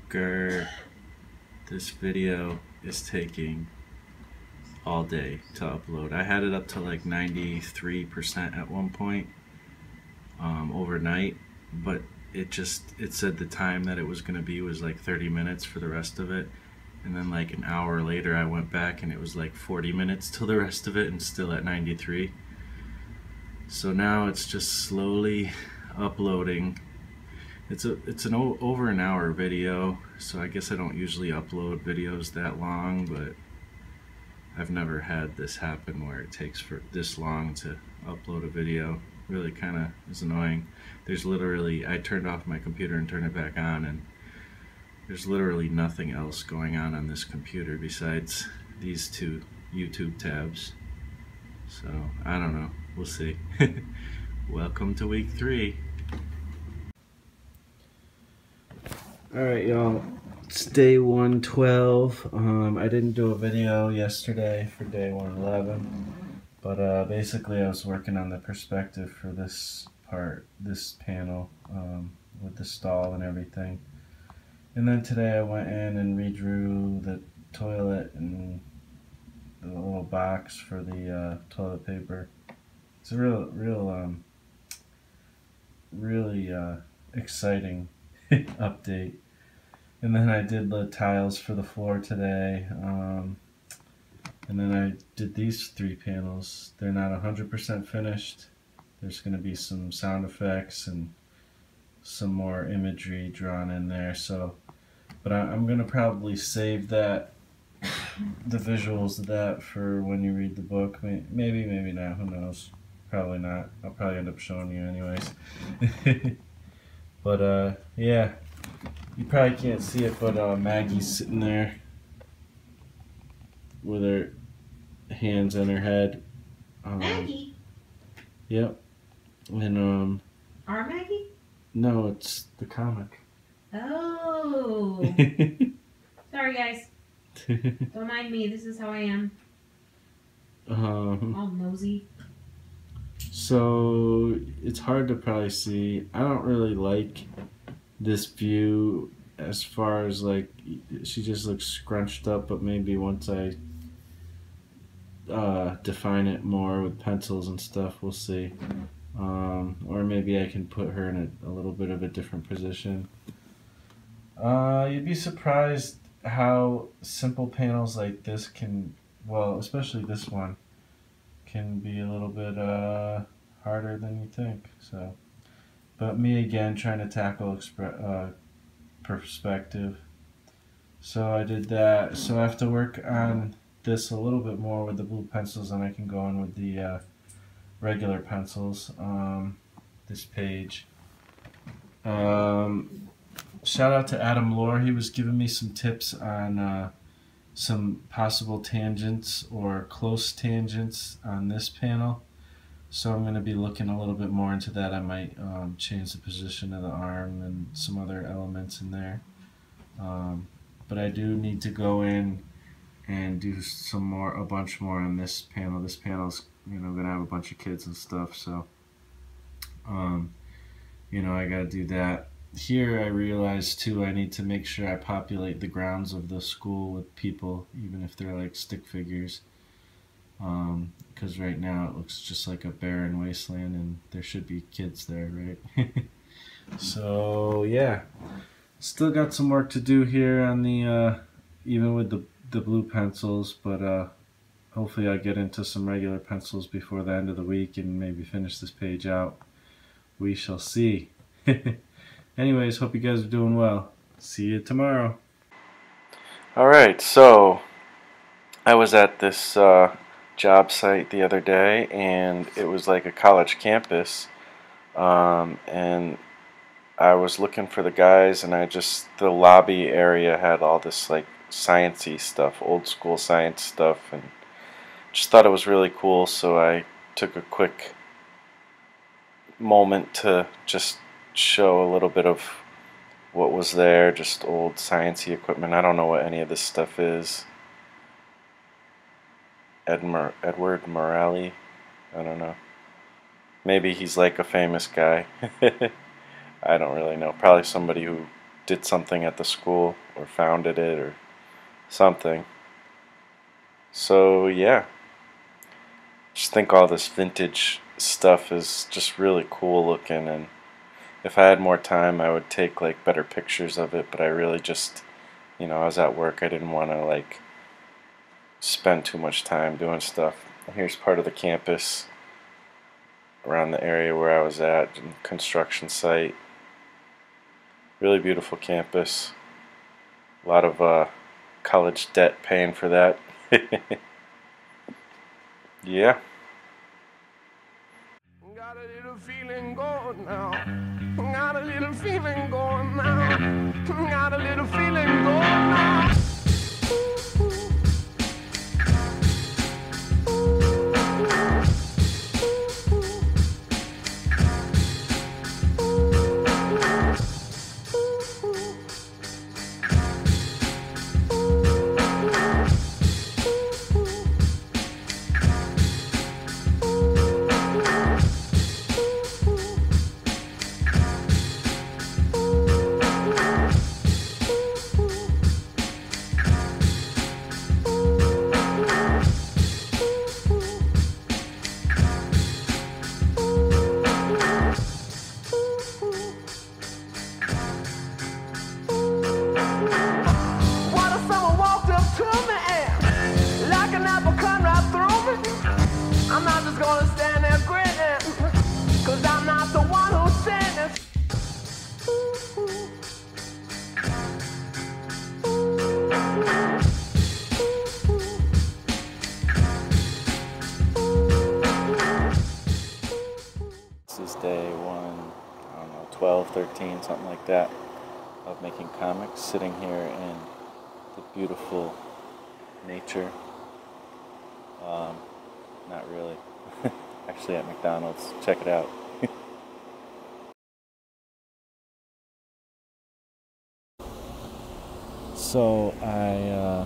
motherfucker. This video is taking all day to upload. I had it up to like 93% at one point overnight, but it said the time that it was going to be was like 30 minutes for the rest of it. And then like an hour later I went back and it was like 40 minutes till the rest of it and still at 93. So now it's just slowly uploading. It's over an hour video, so I guess I don't usually upload videos that long, but I've never had this happen where it takes for this long to upload a video. Really kind of is annoying. There's literally, I turned off my computer and turned it back on, and there's literally nothing else going on this computer besides these two YouTube tabs. So I don't know, we'll see. Welcome to week 3. Alright y'all, it's day 112. I didn't do a video yesterday for day 111, but basically I was working on the perspective for this panel, with the stall and everything. And then today I went in and redrew the toilet and the little box for the toilet paper. It's a really exciting update. And then I did the tiles for the floor today, and then I did these 3 panels. They're not 100% finished. There's going to be some sound effects and some more imagery drawn in there, so but I'm going to probably save that, the visuals of that, for when you read the book. Maybe not, who knows. Probably not. I'll probably end up showing you anyways. But yeah, you probably can't see it, but Maggie's sitting there with her hands on her head. Maggie? Yep. And Our Maggie? no, it's the comic. Oh. Sorry guys. Don't mind me, this is how I am. All nosy. So it's hard to probably see. I don't really like this view as far as like she just looks scrunched up, but maybe once I define it more with pencils and stuff, we'll see. Or maybe I can put her in a little bit of a different position. You'd be surprised how simple panels like this can, well, especially this one, can be a little bit harder than you think. So, but me again trying to tackle perspective. So I did that. So I have to work on this a little bit more with the blue pencils, and I can go on with the regular pencils. This page. Shout out to Adam Lore. He was giving me some tips on some possible tangents or close tangents on this panel. So I'm going to be looking a little bit more into that. I might change the position of the arm and some other elements in there. But I do need to go in and do a bunch more on this panel. This panel's, going to have a bunch of kids and stuff, so I got to do that. Here I realized too I need to make sure I populate the grounds of the school with people, even if they're like stick figures, because right now it looks just like a barren wasteland and there should be kids there, right? So yeah, still got some work to do here on the even with the blue pencils, but hopefully I'll get into some regular pencils before the end of the week and maybe finish this page out. We shall see. Anyways, hope you guys are doing well. See you tomorrow. Alright, so I was at this job site the other day, and it was like a college campus, and I was looking for the guys, and the lobby area had all this like sciencey stuff, old school science stuff, and just thought it was really cool, so I took a quick moment to just show a little bit of what was there, just old sciencey equipment. I don't know what any of this stuff is. Edward Morale, I don't know. Maybe he's like a famous guy. I don't really know. Probably somebody who did something at the school or founded it or something. So yeah, just think all this vintage stuff is just really cool looking, and if I had more time I would take like better pictures of it, but I really just, you know, I was at work, I didn't want to like spend too much time doing stuff. Here's part of the campus around the area where I was at, construction site. Really beautiful campus. A lot of college debt paying for that. Yeah. Got a little feeling going now. Got a little feeling going now. Got a little feeling going now. I'm not just gonna stand there grinning, 'cause I'm not the one who said it. This is day 1, I don't know, 12, 13, something like that, of making comics, sitting here in the beautiful nature. Not really. Actually at McDonald's. Check it out. So I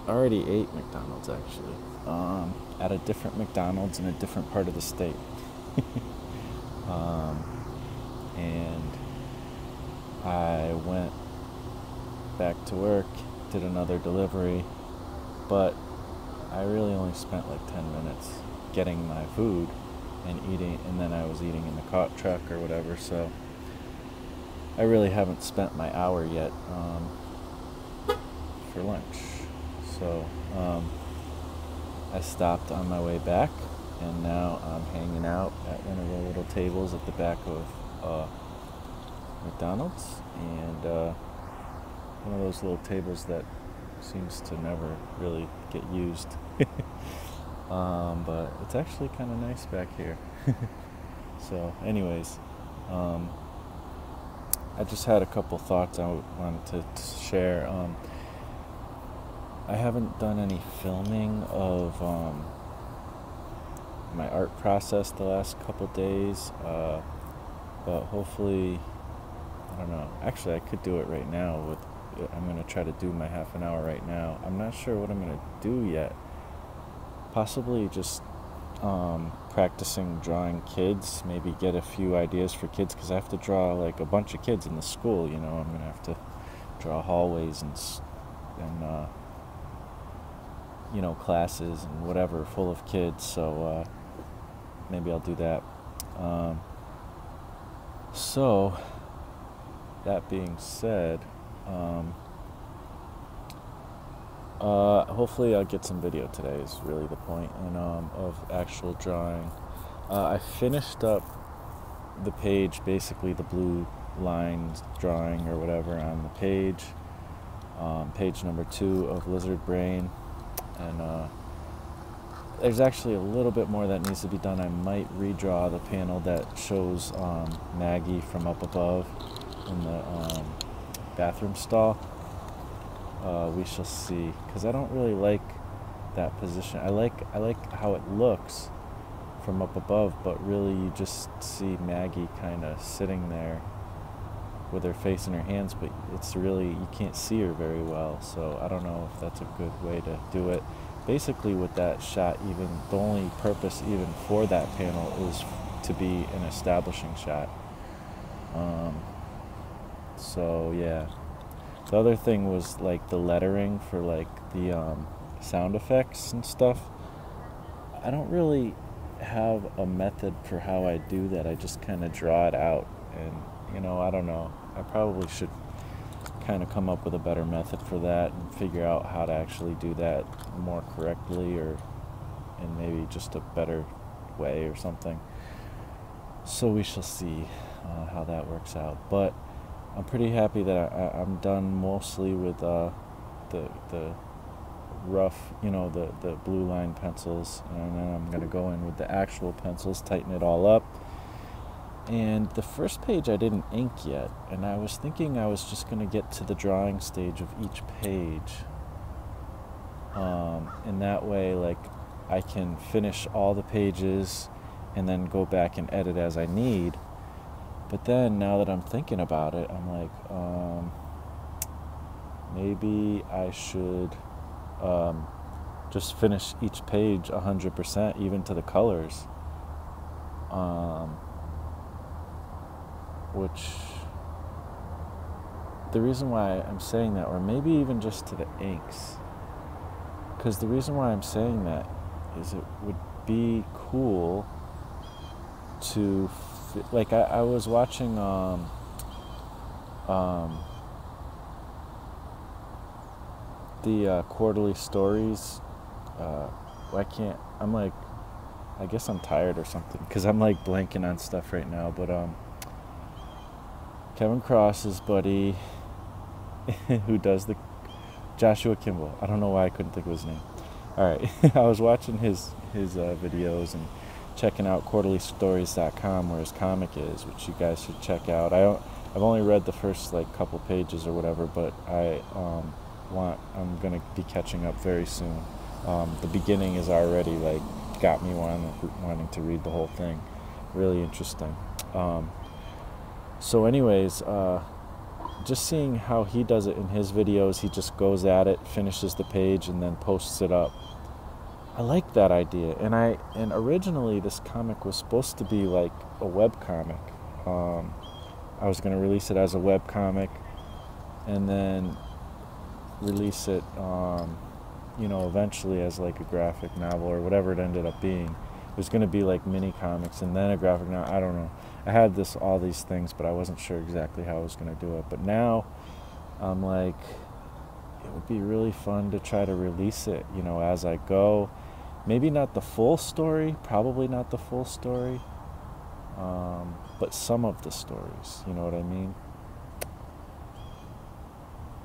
already ate McDonald's actually. At a different McDonald's in a different part of the state. And I went back to work, did another delivery, but I really only spent like 10 minutes getting my food and eating, and then I was eating in the truck or whatever, so I really haven't spent my hour yet for lunch. So I stopped on my way back, and now I'm hanging out at one of the little tables at the back of McDonald's, and one of those little tables that seems to never really get used. But it's actually kind of nice back here. So anyways, I just had a couple thoughts I wanted to share. I haven't done any filming of my art process the last couple days, but hopefully, I don't know, actually I could do it right now. I'm going to try to do my half an hour right now. I'm not sure what I'm going to do yet. Possibly just practicing drawing kids, maybe get a few ideas for kids, because I have to draw like a bunch of kids in the school, you know. I'm going to have to draw hallways and you know, classes and whatever full of kids, so maybe I'll do that. So that being said, hopefully I'll get some video today is really the point, and of actual drawing. I finished up the page, basically the blue lines drawing or whatever on the page, page number 2 of Lizard Brain, and there's actually a little bit more that needs to be done. I might redraw the panel that shows Maggie from up above in the bathroom stall. We shall see, because I don't really like that position. I like how it looks from up above, but really you just see Maggie kind of sitting there with her face in her hands, but it's really, you can't see her very well, so I don't know if that's a good way to do it. Basically with that shot, even the only purpose even for that panel is to be an establishing shot. So yeah. The other thing was like the lettering for like the sound effects and stuff. I don't really have a method for how I do that. I just kind of draw it out, and you know, I don't know. I probably should kind of come up with a better method for that and figure out how to actually do that more correctly, or in maybe just a better way or something. So we shall see how that works out. But I'm pretty happy that I'm done mostly with the rough, you know, the blue line pencils, and then I'm going to go in with the actual pencils, tighten it all up. And the first page I didn't ink yet, and I was thinking I was just going to get to the drawing stage of each page, and that way like I can finish all the pages and then go back and edit as I need. But then now that I'm thinking about it, I'm like, maybe I should just finish each page 100%, even to the colors. Which, the reason why I'm saying that, or maybe even just to the inks, because the reason why I'm saying that is it would be cool to, like, I was watching the quarterly stories. I guess I'm tired or something, because I'm like blanking on stuff right now, but Kevin Cross's buddy who does the Joshua Kimball, I don't know why I couldn't think of his name. Alright, I was watching his videos and checking out quarterlystories.com, where his comic is, which you guys should check out. I've only read the first like couple pages or whatever, but I'm gonna be catching up very soon. The beginning is already like got me wanting to read the whole thing. Really interesting. So anyways, just seeing how he does it in his videos, he just goes at it, finishes the page, and then posts it up. I like that idea, and originally this comic was supposed to be like a web comic. I was going to release it as a web comic, and then release it, eventually as like a graphic novel or whatever it ended up being. It was going to be like mini comics and then a graphic novel. I don't know. I had all these things, but I wasn't sure exactly how I was going to do it. But now I'm like, it would be really fun to try to release it, as I go. Maybe not the full story, probably not the full story, but some of the stories, you know what I mean?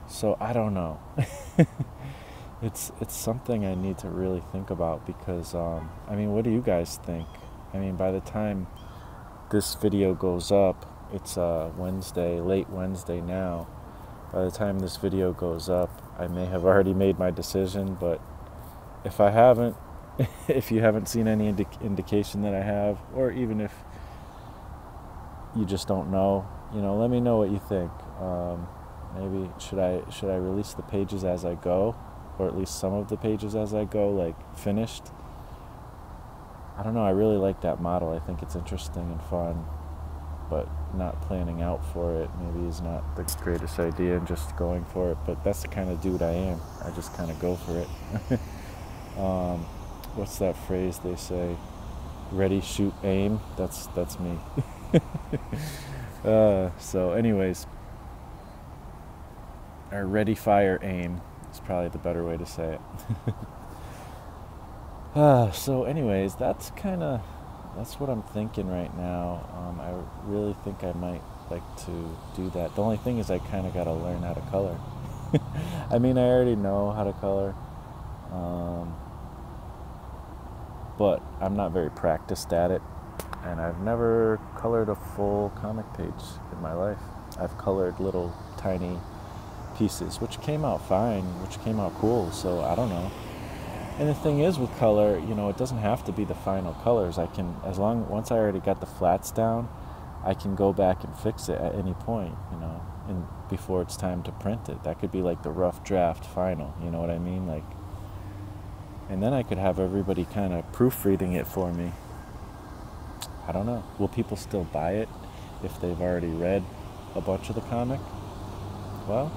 So I don't know. It's something I need to really think about, because, what do you guys think? By the time this video goes up, it's Wednesday, late Wednesday now. By the time this video goes up, I may have already made my decision, but if I haven't, if you haven't seen any indication that I have, or even if you just don't know, let me know what you think. Maybe should I release the pages as I go, or at least some of the pages as I go, like finished? I don't know. I really like that model. I think it's interesting and fun, but not planning out for it maybe is not the greatest idea, and just going for it. But that's the kind of dude I am. I just kind of go for it. What's that phrase they say? Ready, shoot, aim. That's me. So anyways, or ready, fire, aim is probably the better way to say it. So anyways, that's what I'm thinking right now. I really think I might like to do that. The only thing is I kind of got to learn how to color. I already know how to color, but I'm not very practiced at it, and I've never colored a full comic page in my life. I've colored little tiny pieces, which came out fine, which came out cool, so I don't know. And the thing is with color, it doesn't have to be the final colors. I can, once I already got the flats down, I can go back and fix it at any point, and before it's time to print it. That could be like the rough draft final, you know what I mean? Like, and then I could have everybody kind of proofreading it for me. I don't know. Will people still buy it if they've already read a bunch of the comic? Well,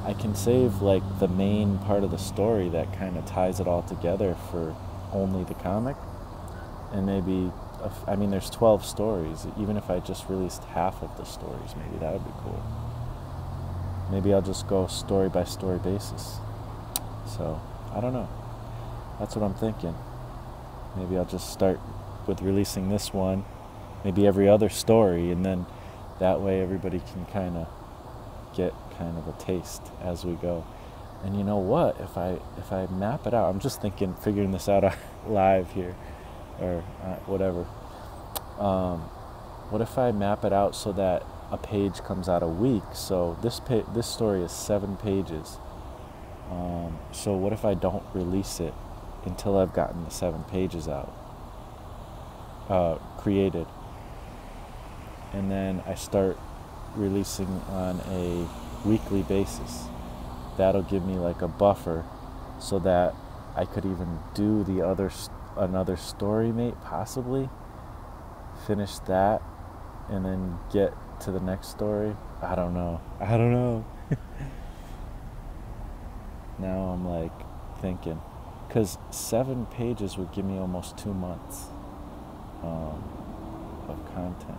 I can save like the main part of the story that kind of ties it all together for only the comic. And maybe, I mean, there's 12 stories. Even if I just released half of the stories, maybe that would be cool. Maybe I'll just go story by story basis. So, I don't know. That's what I'm thinking. Maybe I'll just start with releasing this one, maybe every other story, and then that way everybody can kind of get kind of a taste as we go. And you know what? If I map it out, I'm just thinking, figuring this out live here, or whatever. What if I map it out so that a page comes out a week? So this story is 7 pages. So what if I don't release it until I've gotten the 7 pages out, created, and then I start releasing on a weekly basis? That'll give me like a buffer so that I could even do another story, possibly finish that and then get to the next story. I don't know. Now I'm like thinking, because 7 pages would give me almost 2 months of content.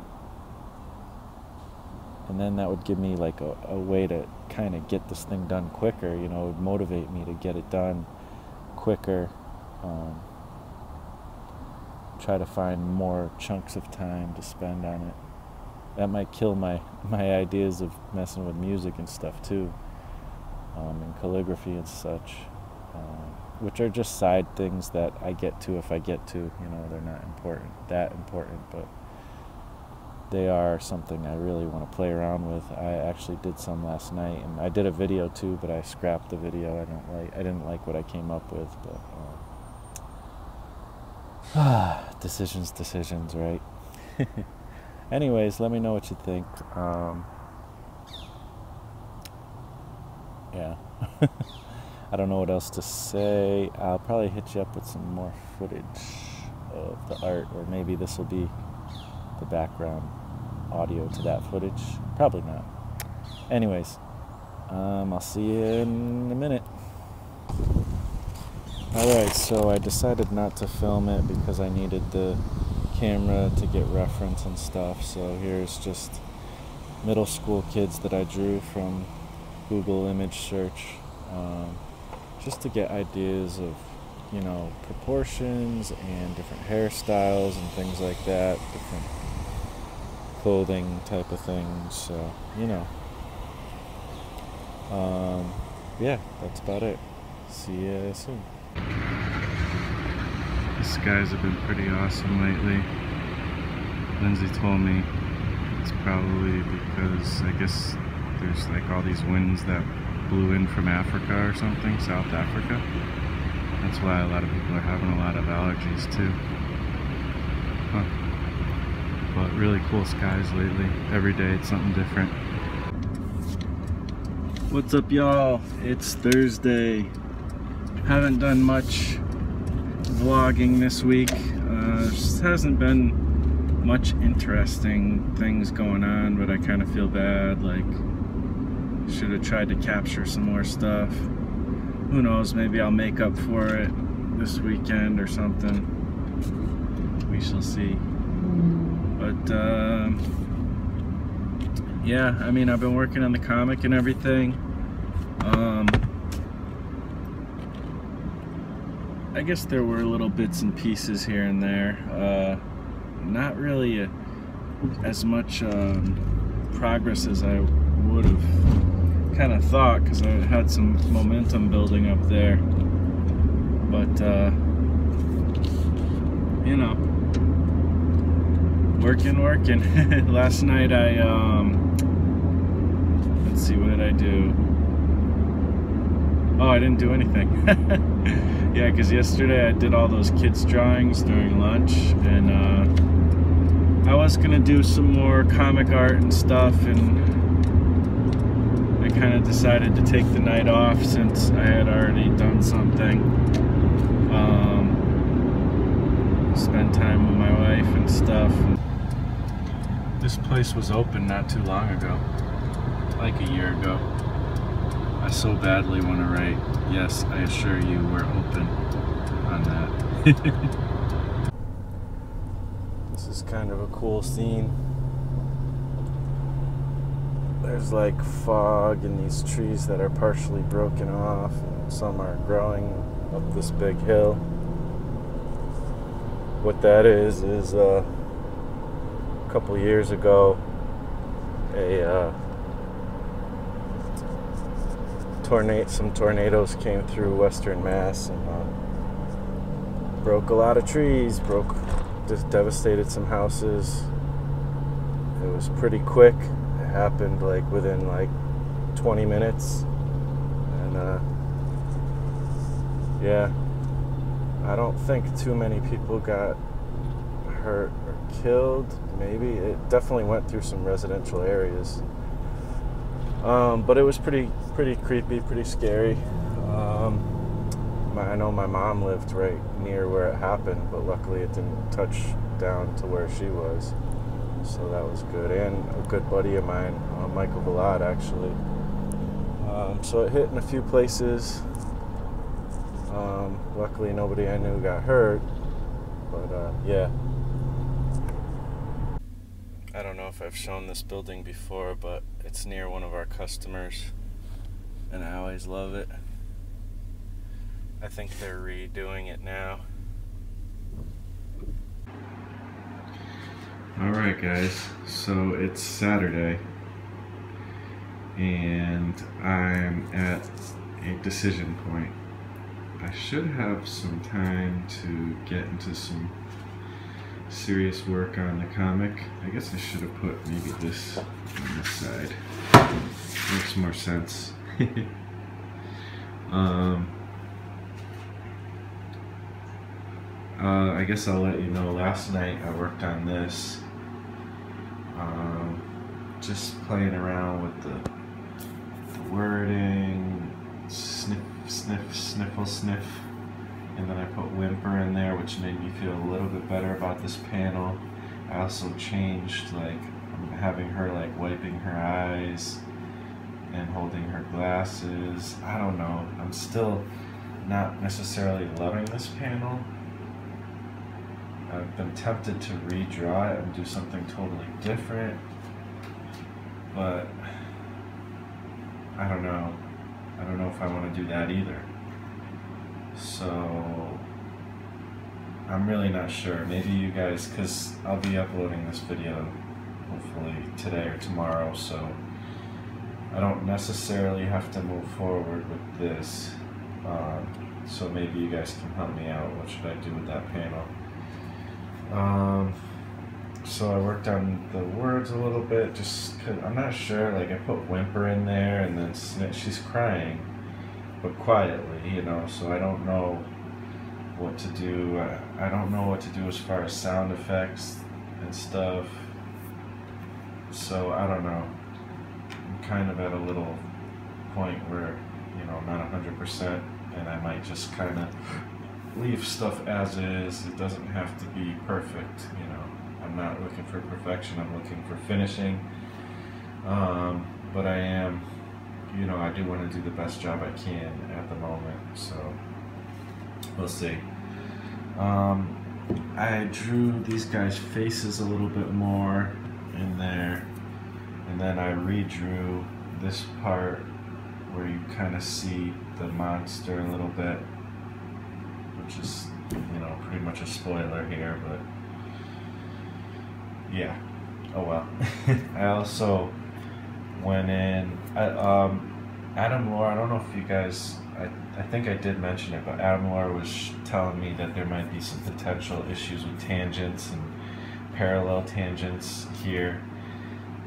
And then that would give me like a way to kind of get this thing done quicker, it would motivate me to get it done quicker. Try to find more chunks of time to spend on it. That might kill my ideas of messing with music and stuff too, and calligraphy and such, which are just side things that I get to if I get to. They're not that important, but they are something I really want to play around with. I actually did some last night, and I did a video too, but I scrapped the video. I didn't like what I came up with, but decisions, right? Anyways, let me know what you think. Yeah. I don't know what else to say. I'll probably hit you up with some more footage of the art, or maybe this will be the background audio to that footage. Probably not. Anyways, I'll see you in a minute. Alright, so I decided not to film it because I needed the camera to get reference and stuff. So here's just middle school kids that I drew from Google image search, just to get ideas of, proportions and different hairstyles and things like that, different clothing type of things. So, yeah, that's about it. See you soon. The skies have been pretty awesome lately. Lindsay told me it's probably because I guess there's like all these winds that blew in from Africa or something, South Africa. That's why a lot of people are having a lot of allergies too. Huh. But really cool skies lately. Every day it's something different. What's up, y'all? It's Thursday. Haven't done much vlogging this week. Just hasn't been much interesting things going on, but I kind of feel bad. Like, should have tried to capture some more stuff. Who knows, maybe I'll make up for it this weekend or something. We shall see. But yeah, I mean, I've been working on the comic and everything. I guess there were little bits and pieces here and there. Not really as much progress as I would have kind of thought, because I had some momentum building up there. But, working. Last night let's see, what did I do? Oh, I didn't do anything. Yeah, because yesterday I did all those kids' drawings during lunch, and I was gonna do some more comic art and stuff, and I kind of decided to take the night off since I had already done something. Spend time with my wife and stuff. stuff. This place was open not too long ago, like a year ago. I so badly want to write, yes, I assure you we're open on that. This is kind of a cool scene. There's like fog in these trees that are partially broken off, and some are growing up this big hill. What that is a couple years ago, some tornadoes came through Western Mass and broke a lot of trees, just devastated some houses. It was pretty quick. It happened like within like 20 minutes, and yeah, I don't think too many people got hurt or killed. Maybe it definitely went through some residential areas, but it was pretty creepy, pretty scary. I know my mom lived right near where it happened, but luckily it didn't touch down to where she was, so that was good. And a good buddy of mine, Michael Valad, actually. So it hit in a few places. Luckily nobody I knew got hurt, but yeah. I don't know if I've shown this building before, but it's near one of our customers, and I always love it. I think they're redoing it now. Alright guys, so it's Saturday, and I'm at a decision point. I should have some time to get into some serious work on the comic. I guess I should have put maybe this on this side. Makes more sense. I guess I'll let you know, last night I worked on this. Just playing around with the wording, sniffle, sniff. And then I put whimper in there, which made me feel a little bit better about this panel. I also changed, like, having her like wiping her eyes and holding her glasses. I don't know. I'm still not necessarily loving this panel. I've been tempted to redraw it and do something totally different, but I don't know. I don't know if I want to do that either. So I'm really not sure. Maybe you guys, because I'll be uploading this video hopefully today or tomorrow, so I don't necessarily have to move forward with this. So maybe you guys can help me out. What should I do with that panel? So I worked on the words a little bit, just cause I'm not sure. Like, I put whimper in there, and then she's crying, but quietly, you know, so I don't know what to do. I don't know what to do as far as sound effects and stuff, so I don't know. I'm kind of at a little point where, you know, I'm not 100%, and I might just kind of leave stuff as is. It doesn't have to be perfect, you know. I'm not looking for perfection, I'm looking for finishing, but I am, you know, I do want to do the best job I can at the moment, so we'll see. I drew these guys' faces a little bit more in there, and then I redrew this part where you kind of see the monster a little bit, which is, you know, pretty much a spoiler here, but yeah, oh well. I also went in, Adam Lore, I don't know if you guys, I think I did mention it, but Adam Lore was telling me that there might be some potential issues with tangents and parallel tangents here,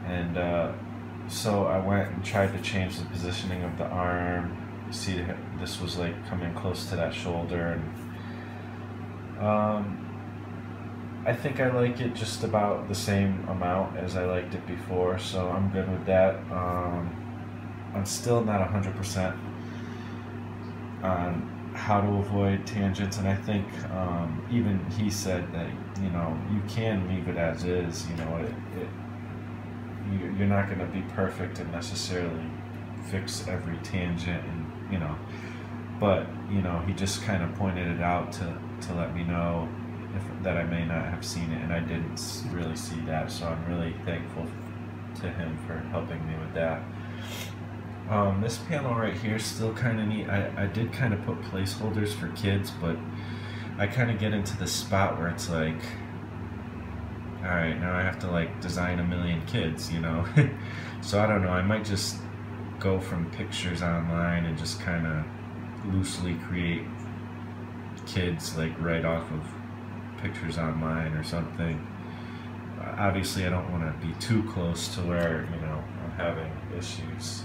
and so I went and tried to change the positioning of the arm. See, this was like coming close to that shoulder, and I think I like it just about the same amount as I liked it before, so I'm good with that. I'm still not 100% on how to avoid tangents, and I think even he said that, you know, you can leave it as is. You know, you're not going to be perfect and necessarily fix every tangent, and you know, but you know, he just kind of pointed it out to let me know that I may not have seen it, and I didn't really see that, so I'm really thankful to him for helping me with that. This panel right here is still kind of neat. I did kind of put placeholders for kids, but I kind of get into the spot where it's like, alright, now I have to like design 1,000,000 kids, you know? So I don't know, I might just go from pictures online and just kind of loosely create kids like right off of pictures online or something. Obviously I don't want to be too close to where, you know, I'm having issues,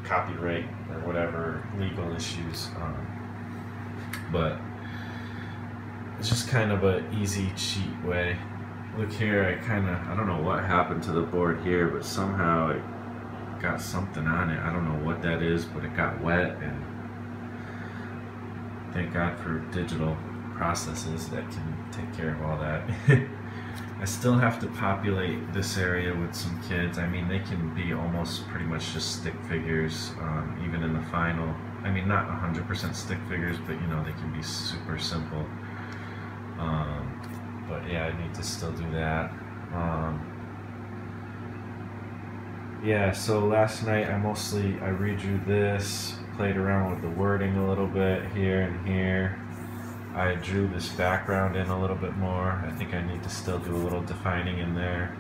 copyright or whatever, legal issues, but it's just kind of an easy, cheap way. Look here, I don't know what happened to the board here, but somehow it got something on it. I don't know what that is, but it got wet, and thank God for digital processes that can take care of all that. I still have to populate this area with some kids. I mean, they can be almost pretty much just stick figures, even in the final. I mean, not 100% stick figures, but you know, they can be super simple. But yeah, I need to still do that. Yeah, so last night I redrew this, played around with the wording a little bit here and here. I drew this background in a little bit more. I think I need to still do a little defining in there.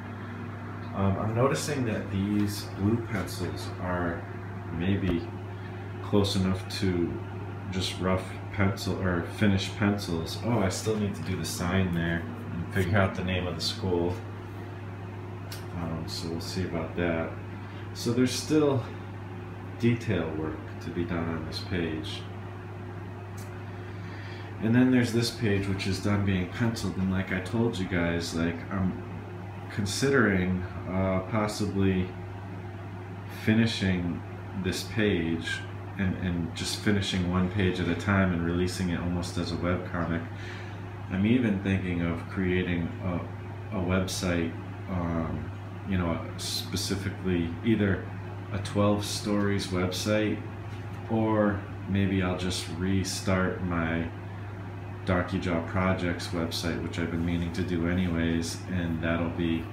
I'm noticing that these blue pencils are maybe close enough to just rough pencil or finished pencils. Oh, I still need to do the sign there and figure out the name of the school. So we'll see about that. So there's still detail work to be done on this page. And then there's this page, which is done being penciled, and like I told you guys, like I'm considering possibly finishing this page and just finishing one page at a time and releasing it almost as a webcomic. I'm even thinking of creating a website, you know, specifically either a 12 stories website, or maybe I'll just restart my DocuJaw Projects website, which I've been meaning to do anyways, and that'll be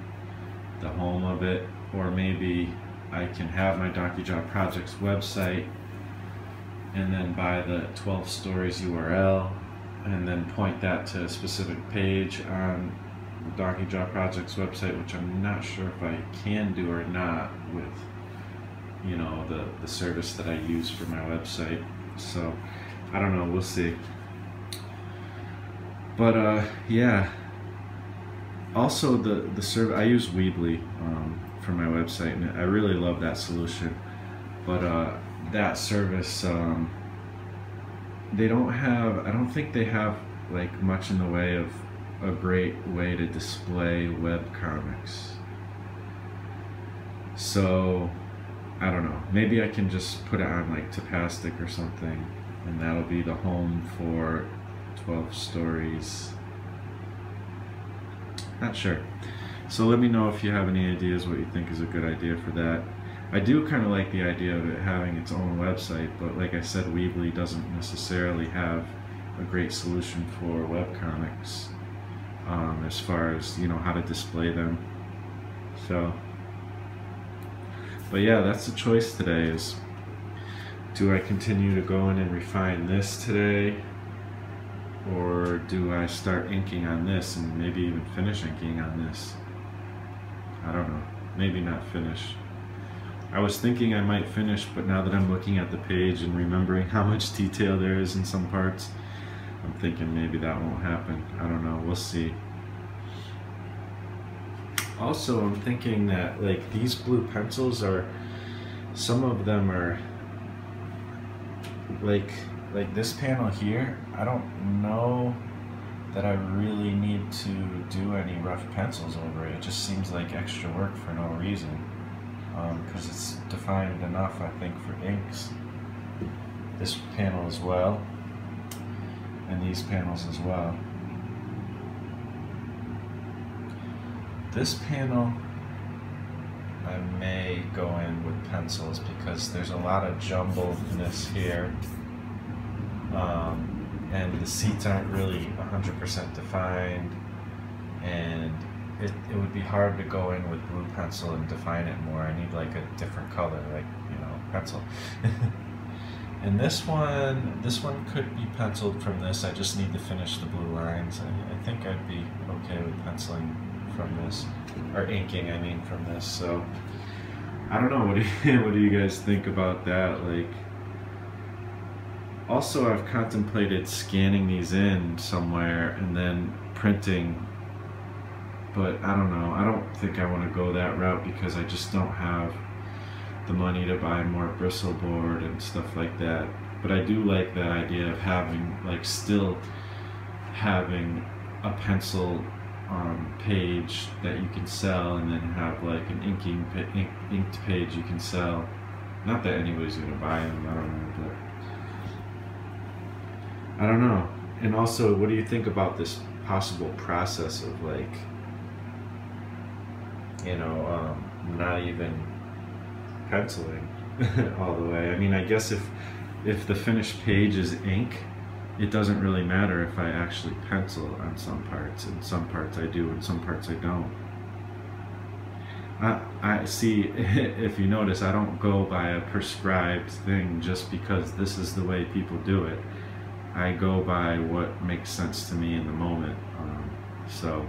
the home of it. Or maybe I can have my DocuJaw Projects website and then buy the 12 stories URL and then point that to a specific page on the DocuJaw Projects website, which I'm not sure if I can do or not with, you know, the service that I use for my website. So I don't know, we'll see. But yeah, also the service, I use Weebly for my website, and I really love that solution. But that service, they don't have, I don't think they have like much in the way of a great way to display web comics. So I don't know, maybe I can just put it on like Tapastic or something, and that'll be the home for 12 stories. Not sure. So let me know if you have any ideas what you think is a good idea for that. I do kind of like the idea of it having its own website, but like I said, Weebly doesn't necessarily have a great solution for webcomics as far as, you know, how to display them. So, but yeah, that's the choice today, is do I continue to go in and refine this today, or do I start inking on this and maybe even finish inking on this? I don't know, maybe not finish. I was thinking I might finish, but now that I'm looking at the page and remembering how much detail there is in some parts, I'm thinking maybe that won't happen. I don't know, we'll see. Also, I'm thinking that like these blue pencils are, some of them are like this panel here, I don't know that I really need to do any rough pencils over it. It just seems like extra work for no reason, because it's defined enough, I think, for inks. This panel as well. and these panels as well. This panel I may go in with pencils because there's a lot of jumbledness here, and the seats aren't really 100% defined, and it would be hard to go in with blue pencil and define it more. I need like a different color, like, you know, pencil. And this one could be penciled from this. I just need to finish the blue lines. I think I'd be okay with penciling from this, or inking, I mean, from this. So I don't know. What do you guys think about that? Like, also I've contemplated scanning these in somewhere and then printing, but I don't know. I don't think I want to go that route because I just don't have the money to buy more bristle board and stuff like that. But I do like that idea of having, like, still having a pencil page that you can sell, and then have like an inked page you can sell. Not that anybody's gonna buy them, I don't know. And also, what do you think about this possible process of, like, you know, not even penciling all the way? I mean, I guess if the finished page is ink, it doesn't really matter if I actually pencil on some parts, and some parts I do and some parts I don't. I see, if you notice, I don't go by a prescribed thing just because this is the way people do it. I go by what makes sense to me in the moment. So,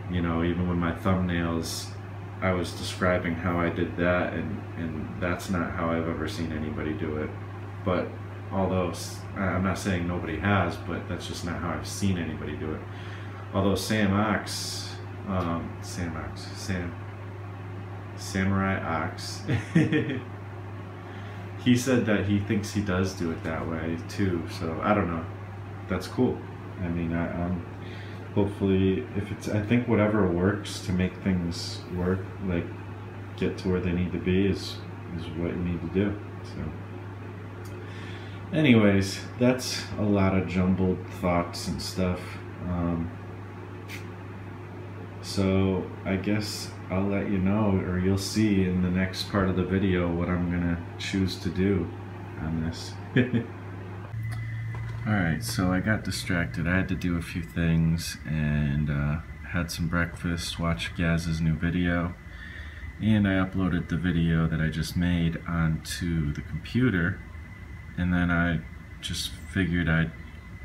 you know, even with my thumbnails, I was describing how I did that, and that's not how I've ever seen anybody do it. But although I'm not saying nobody has, but that's just not how I've seen anybody do it. Although Samurai Ox, he said that he thinks he does do it that way too. So I don't know. That's cool. I mean, hopefully, I think whatever works to make things work, like get to where they need to be, is what you need to do. So. Anyways, that's a lot of jumbled thoughts and stuff. So I guess I'll let you know, or you'll see in the next part of the video, what I'm gonna choose to do on this. Alright, so I got distracted. I had to do a few things, and had some breakfast, watched Gaz's new video, and I uploaded the video that I just made onto the computer. And then I just figured I'd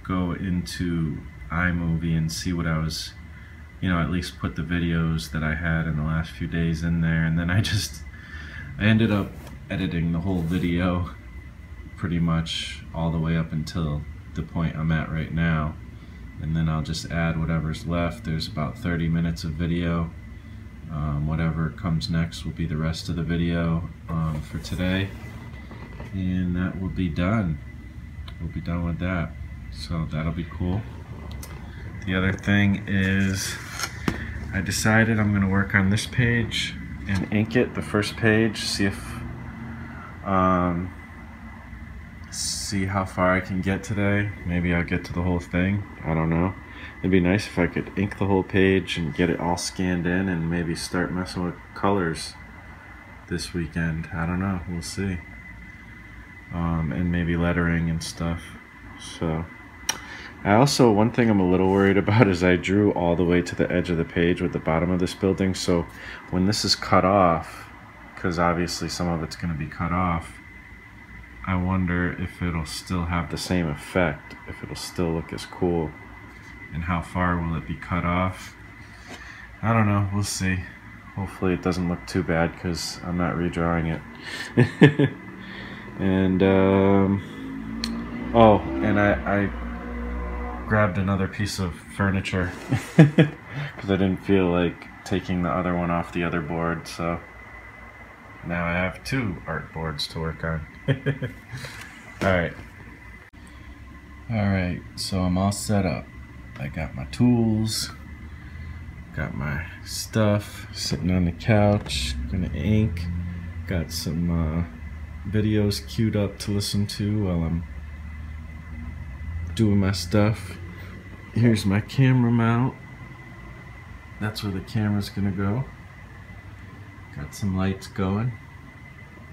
go into iMovie and see what I was, you know, at least put the videos that I had in the last few days in there. And then I ended up editing the whole video pretty much all the way up until the point I'm at right now. And then I'll just add whatever's left. There's about 30 minutes of video. Whatever comes next will be the rest of the video for today. And that will be done. We'll be done with that. So that'll be cool. The other thing is, I decided I'm going to work on this page and ink it, the first page, see how far I can get today. Maybe I'll get to the whole thing. I don't know. It'd be nice if I could ink the whole page and get it all scanned in, and maybe start messing with colors this weekend. I don't know. We'll see. And maybe lettering and stuff. So I also, one thing I'm a little worried about is I drew all the way to the edge of the page with the bottom of this building. So when this is cut off, because obviously some of it's going to be cut off, I wonder if it'll still have the same effect, if it'll still look as cool, and how far will it be cut off. I don't know, we'll see. Hopefully it doesn't look too bad because I'm not redrawing it. And oh, and I grabbed another piece of furniture because I didn't feel like taking the other one off the other board, so now I have 2 art boards to work on. Alright, so I'm all set up. I got my tools, got my stuff sitting on the couch, gonna ink, got some videos queued up to listen to while I'm doing my stuff. Here's my camera mount. That's where the camera's gonna go. Got some lights going.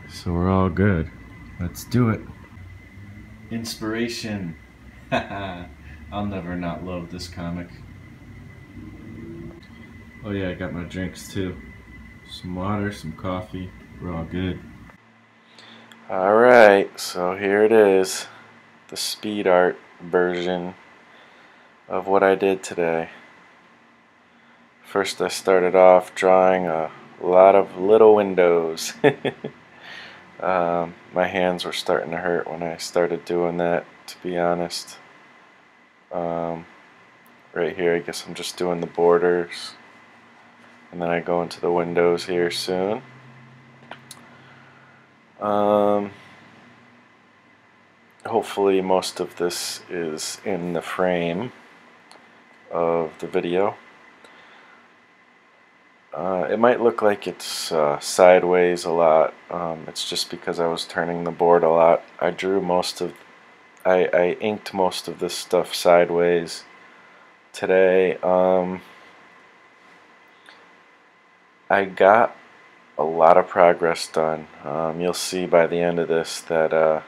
So we're all good. Let's do it. Inspiration. I'll never not love this comic. Oh yeah, I got my drinks too. Some water, some coffee. We're all good. Alright, so here it is. The speed art version of what I did today. First I started off drawing a lot of little windows. My hands were starting to hurt when I started doing that, to be honest. Right here I guess I'm just doing the borders, and then I go into the windows here soon. Hopefully most of this is in the frame of the video. It might look like it's sideways a lot. It's just because I was turning the board a lot. I inked most of this stuff sideways today. I got a lot of progress done. You'll see by the end of this that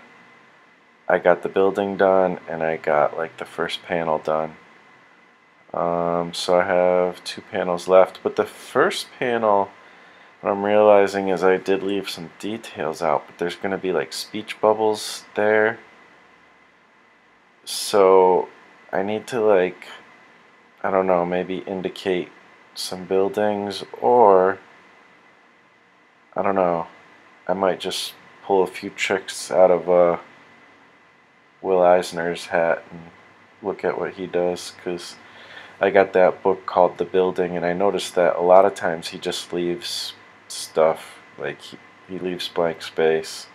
I got the building done and I got like the first panel done. So I have 2 panels left, but the first panel, what I'm realizing is I did leave some details out, but there's going to be like speech bubbles there. So I need to, like, I don't know, maybe indicate some buildings, or I don't know, I might just pull a few tricks out of Will Eisner's hat and look at what he does, because I got that book called The Building, and I noticed that a lot of times he just leaves stuff, like he leaves blank space.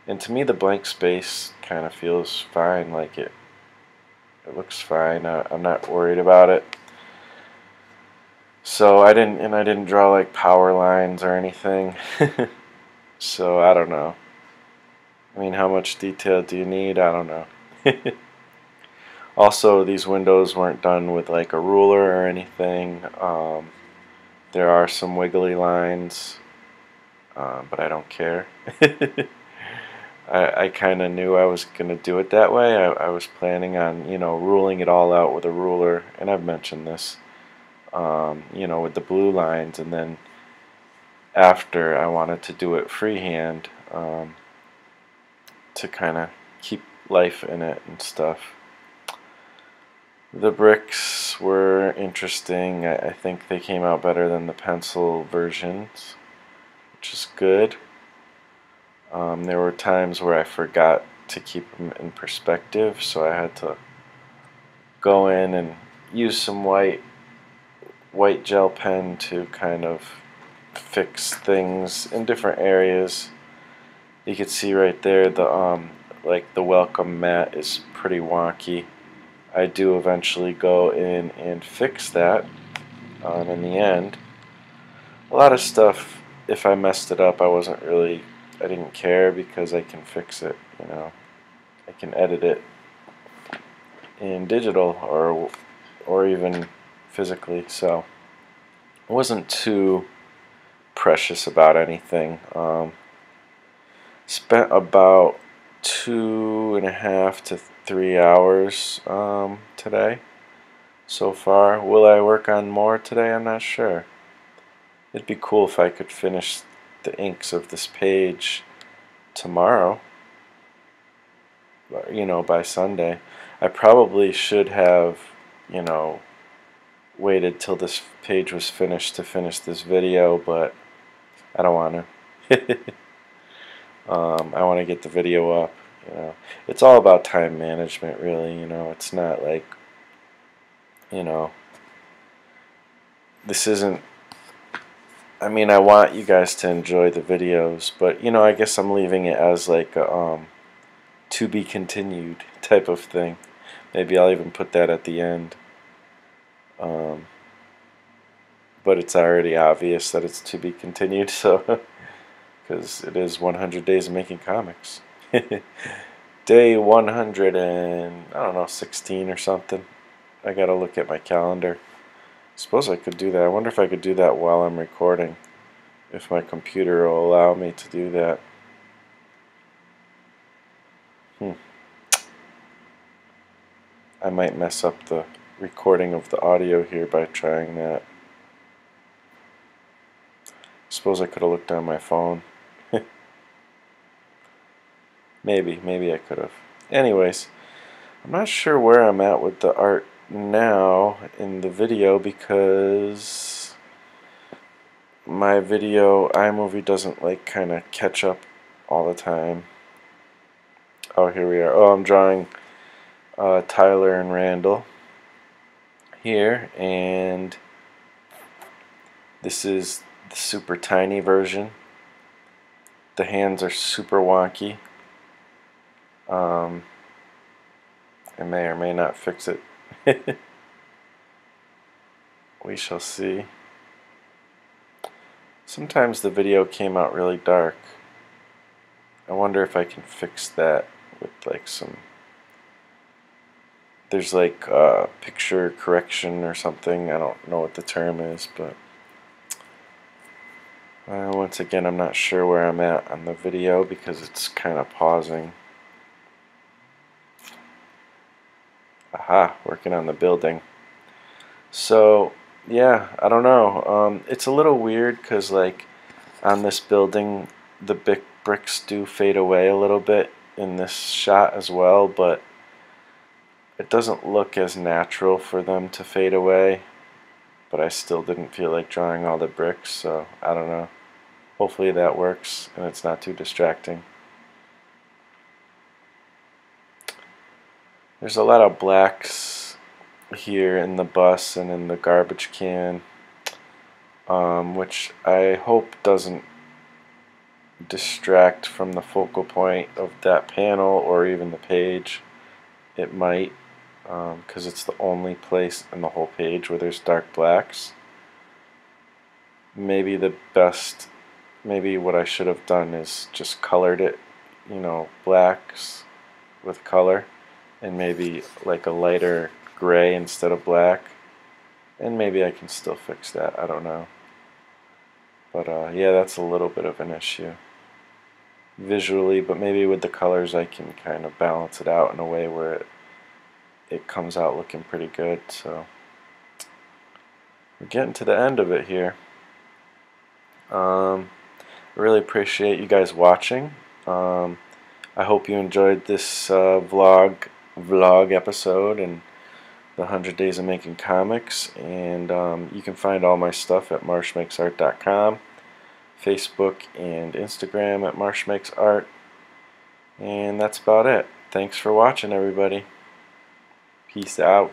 And to me the blank space kind of feels fine, like it looks fine. I'm not worried about it. So I didn't draw like power lines or anything. So I don't know. I mean, how much detail do you need? I don't know. Also, these windows weren't done with like a ruler or anything. There are some wiggly lines, but I don't care. I kind of knew I was going to do it that way. I was planning on, ruling it all out with a ruler, and I've mentioned this, with the blue lines, and then after I wanted to do it freehand to kind of keep life in it and stuff. The bricks were interesting. I think they came out better than the pencil versions, which is good. There were times where I forgot to keep them in perspective, so I had to go in and use some white gel pen to kind of fix things in different areas. You can see right there like the welcome mat is pretty wonky. I do eventually go in and fix that in the end. A lot of stuff, if I messed it up, I didn't care, because I can fix it, I can edit it in digital or even physically, so I wasn't too precious about anything. Spent about 2.5 to 3 hours today so far. Will I work on more today? I'm not sure. It'd be cool if I could finish the inks of this page tomorrow, by Sunday. I probably should have, waited till this page was finished to finish this video, but I don't want to. I want to get the video up. It's all about time management, really. It's not like, this isn't, I mean, I want you guys to enjoy the videos, but I guess I'm leaving it as like a to be continued type of thing. Maybe I'll even put that at the end. But it's already obvious that it's to be continued, so because it is 100 days of making comics. day 100 and, I don't know, 16 or something. I gotta look at my calendar. Suppose I could do that. I wonder if I could do that while I'm recording. If my computer will allow me to do that. I might mess up the recording of the audio here by trying that. Suppose I could have looked on my phone. Maybe I could have. Anyways, I'm not sure where I'm at with the art now in the video because my video iMovie doesn't like kind of catch up all the time. Oh, here we are. Oh, I'm drawing Tyler and Randall here, and this is the super tiny version. The hands are super wonky. I may or may not fix it. We shall see. Sometimes the video came out really dark. I wonder if I can fix that with like some... There's like picture correction or something. I don't know what the term is, but once again, I'm not sure where I'm at on the video because it's kind of pausing. Aha, working on the building. So yeah, I don't know. It's a little weird because like on this building, the big bricks do fade away a little bit in this shot as well, but it doesn't look as natural for them to fade away. But I still didn't feel like drawing all the bricks, so I don't know. Hopefully that works and it's not too distracting. There's a lot of blacks here in the bus and in the garbage can, which I hope doesn't distract from the focal point of that panel or even the page. It might, because it's the only place in the whole page where there's dark blacks. Maybe what I should have done is just colored it, you know, blacks with color, and maybe like a lighter gray instead of black, and maybe I can still fix that. I don't know, but yeah, that's a little bit of an issue visually, but maybe with the colors I can kind of balance it out in a way where it comes out looking pretty good. So we're getting to the end of it here. I really appreciate you guys watching. I hope you enjoyed this vlog episode and the 100 Days of Making Comics, and you can find all my stuff at marshmakesart.com, Facebook and Instagram at marshmakesart, and that's about it. Thanks for watching, everybody. Peace out.